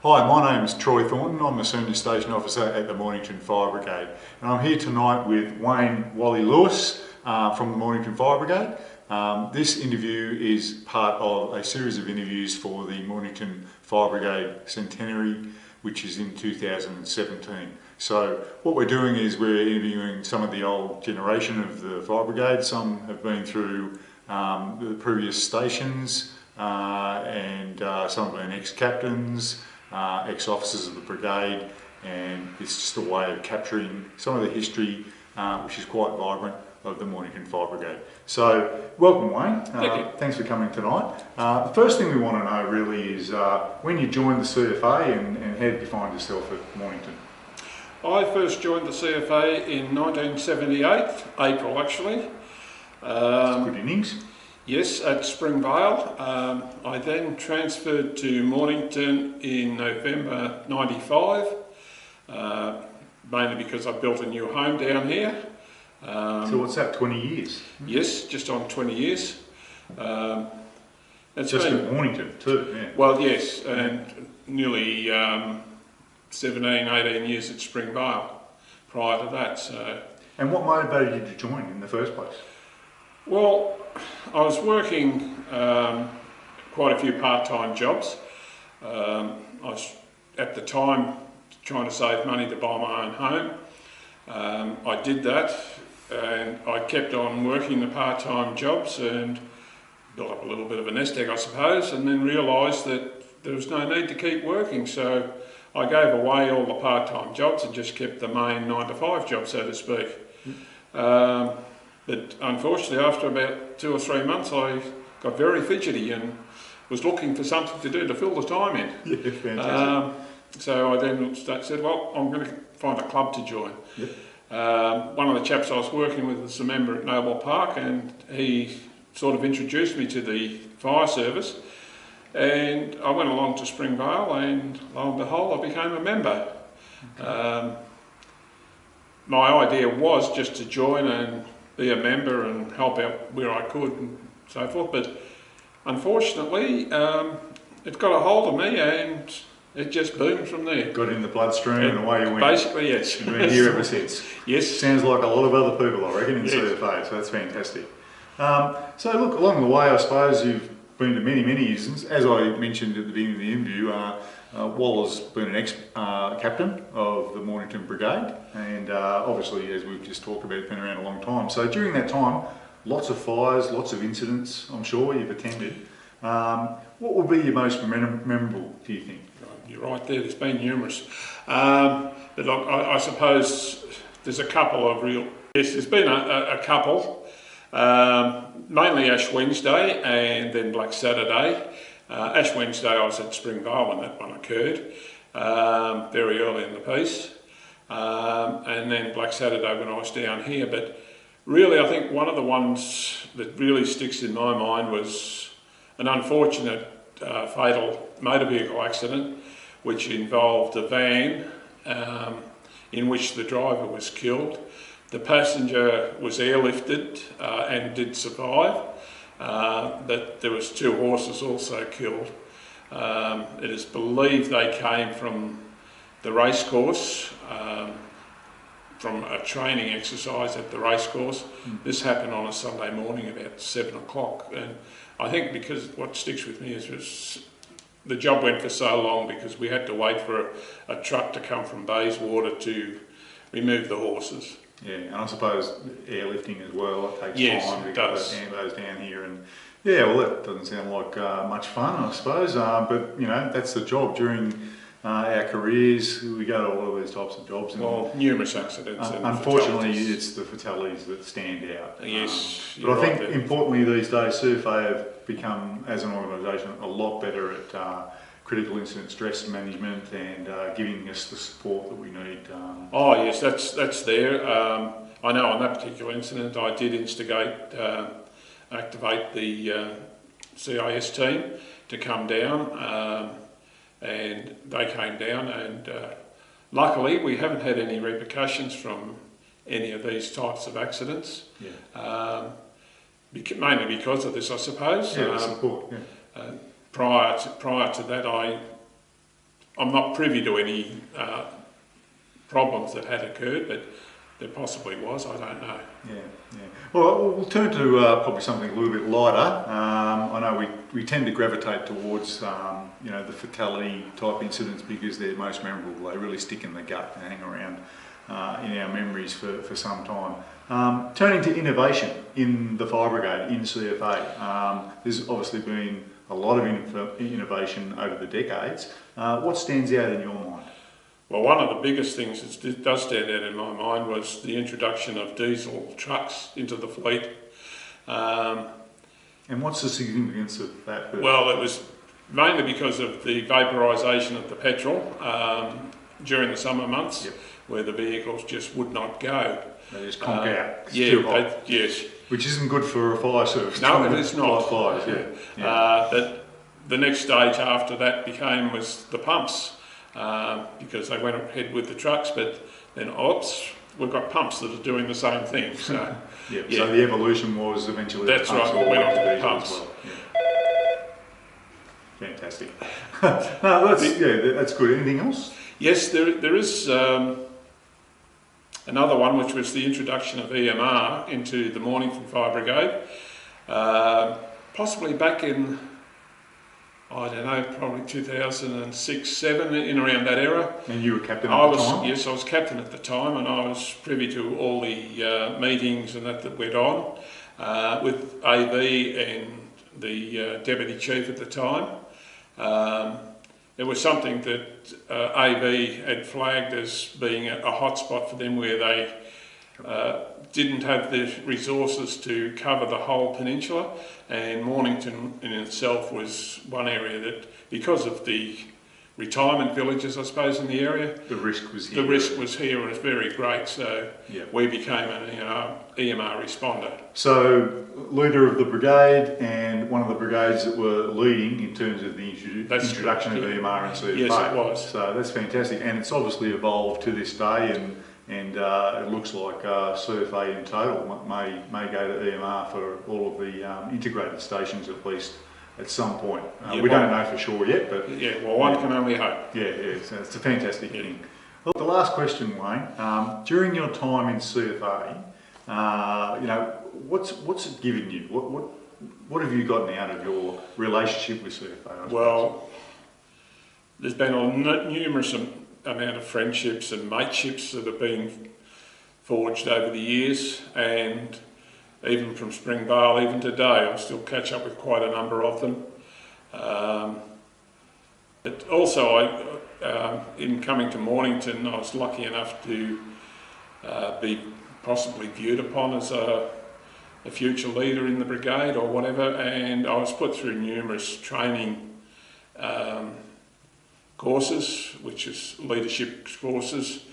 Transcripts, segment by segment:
Hi, my name is Troy Thornton. I'm the Senior Station Officer at the Mornington Fire Brigade. And I'm here tonight with Wayne Wally Lewis from the Mornington Fire Brigade. This interview is part of a series of interviews for the Mornington Fire Brigade Centenary, which is in 2017. So what we're doing is we're interviewing some of the old generation of the Fire Brigade. Some have been through the previous stations and some have been ex-captains, ex-officers of the brigade, and it's just a way of capturing some of the history, which is quite vibrant, of the Mornington Fire Brigade. So, welcome Wayne. Thank you. Thanks for coming tonight. The first thing we want to know really is when you joined the CFA and how did you find yourself at Mornington? I first joined the CFA in 1978, April actually. Good innings. Yes, at Springvale. I then transferred to Mornington in November 95, mainly because I built a new home down here. So what's that, 20 years? Yes, just on 20 years. It's just at Mornington too, yeah. Well, yes, and nearly 17, 18 years at Springvale prior to that. So. And what motivated you to join in the first place? Well, I was working quite a few part-time jobs. I was at the time trying to save money to buy my own home. I did that and I kept on working the part-time jobs and built up a little bit of a nest egg, I suppose, and then realised that there was no need to keep working. So I gave away all the part-time jobs and just kept the main 9-to-5 job, so to speak. But unfortunately, after about 2 or 3 months, I got very fidgety and was looking for something to do to fill the time in. Yeah, fantastic. So I then said, well, I'm going to find a club to join. Yep. One of the chaps I was working with was a member at Noble Park, and he sort of introduced me to the fire service. And I went along to Springvale, and lo and behold, I became a member. Okay. My idea was just to join and be a member and help out where I could and so forth, but unfortunately it got a hold of me and it just boomed from there. Got in the bloodstream and away you went. Basically, yes. You've been here ever since. Yes. Sounds like a lot of other people, I reckon, in yes. CFA, so that's fantastic. So look, along the way, I suppose you've been to many instances. As I mentioned at the beginning of the interview, Waller's been an ex-captain of the Mornington Brigade, and obviously, as we've just talked about, been around a long time. So during that time, lots of fires, lots of incidents, I'm sure you've attended. What would be your most memorable, do you think? You're right there, there's been numerous. But I suppose there's a couple of real... Yes, there's been a couple. Mainly Ash Wednesday and then Black Saturday. Ash Wednesday I was at Springvale when that one occurred, very early in the piece. And then Black Saturday when I was down here. But really I think one of the ones that really sticks in my mind was an unfortunate fatal motor vehicle accident which involved a van in which the driver was killed. The passenger was airlifted and did survive, but there was 2 horses also killed. It is believed they came from the racecourse, from a training exercise at the racecourse. This happened on a Sunday morning about 7 o'clock, and I think because what sticks with me is the job went for so long because we had to wait for a truck to come from Bayswater to remove the horses. Yeah, and I suppose airlifting as well, it takes time to get those down here. And yeah, well, that doesn't sound like much fun, I suppose, but you know, that's the job. During our careers, we go to all of these types of jobs. And, well, numerous accidents. Unfortunately, it's the fatalities that stand out. Yes, but I think importantly these days, CFA have become, as an organisation, a lot better at critical incident stress management and giving us the support that we need. Oh yes, that's there. I know on that particular incident I did activate the CIS team to come down, and they came down, and luckily we haven't had any repercussions from any of these types of accidents. Yeah. Mainly because of this, I suppose. Yeah, support. Yeah. Prior to that, I I'm not privy to any problems that had occurred, but there possibly was, I don't know. Yeah, yeah. Well, we'll turn to probably something a little bit lighter. I know we tend to gravitate towards, the fatality type incidents because they're most memorable. They really stick in the gut and hang around in our memories for some time. Turning to innovation in the Fire Brigade, in CFA, there's obviously been a lot of innovation over the decades. What stands out in your mind? Well, one of the biggest things that does stand out in my mind was the introduction of diesel trucks into the fleet. And what's the significance of that? Well, it was mainly because of the vaporisation of the petrol during the summer months, yep, where the vehicles just would not go. They just conk out. It's yeah, too hot. yes. Which isn't good for a fire service. No, it is not. Fires, yeah. The next stage after that was the pumps, because they went ahead with the trucks, but then we've got pumps that are doing the same thing. So, yeah. So the evolution was eventually that's the pumps right. We went on to the diesel pumps. as well. Yeah. Fantastic. No, that's good. Anything else? Yes, there is another one, which was the introduction of EMR into the Mornington Fire Brigade, possibly back in, I don't know, probably 2006, 7, in around that era. And you were captain at the time? Yes, I was captain at the time, and I was privy to all the meetings and that went on with AV and the deputy chief at the time. It was something that AV had flagged as being a hot spot for them, where they didn't have the resources to cover the whole peninsula, and Mornington in itself was one area that, because of the retirement villages, I suppose, in the area, the risk was here. The risk was here, and it's very great, so yeah, we became an EMR responder. So, leader of the brigade and one of the brigades that were leading in terms of the introduction of EMR and CFA. Yes, it was. So that's fantastic, and it's obviously evolved to this day, and it looks like CFA in total may go to EMR for all of the integrated stations, at least at some point. We don't know for sure yet, but yeah, well, one can only hope. Yeah, so it's a fantastic thing. Well, the last question, Wayne. During your time in CFA, what's it given you? What have you gotten out of your relationship with CFA? Well, there's been a numerous amount of friendships and mateships that have been forged over the years, and even from Springvale, even today, I still catch up with quite a number of them. But also, in coming to Mornington, I was lucky enough to be possibly viewed upon as a future leader in the brigade or whatever, and I was put through numerous training courses, which is leadership courses,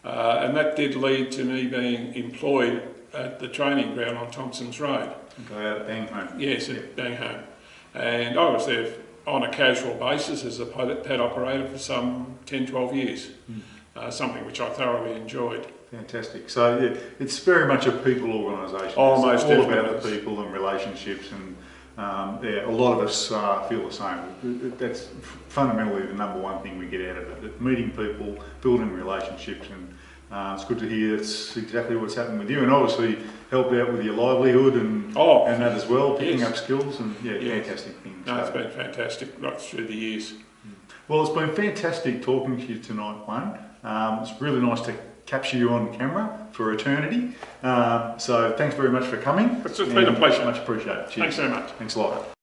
and that did lead to me being employed at the training ground on Thompson's Road. Okay, at Banghome. Yes, at Banghome. And I was there on a casual basis as a pad operator for some 10, 12 years, something which I thoroughly enjoyed. Fantastic. So yeah, it's very much a people organisation. Oh, it's most all definitely. about the people and relationships, and a lot of us feel the same. That's fundamentally the number one thing we get out of it, meeting people, building relationships, and it's good to hear that's exactly what's happened with you, and obviously helped out with your livelihood and that as well, picking up skills, and fantastic things. No, it's been fantastic right through the years. Well, it's been fantastic talking to you tonight, Wayne. It's really nice to capture you on camera for eternity. So thanks very much for coming. It's been a pleasure. Much appreciated. Cheers. Thanks very much. Thanks a lot.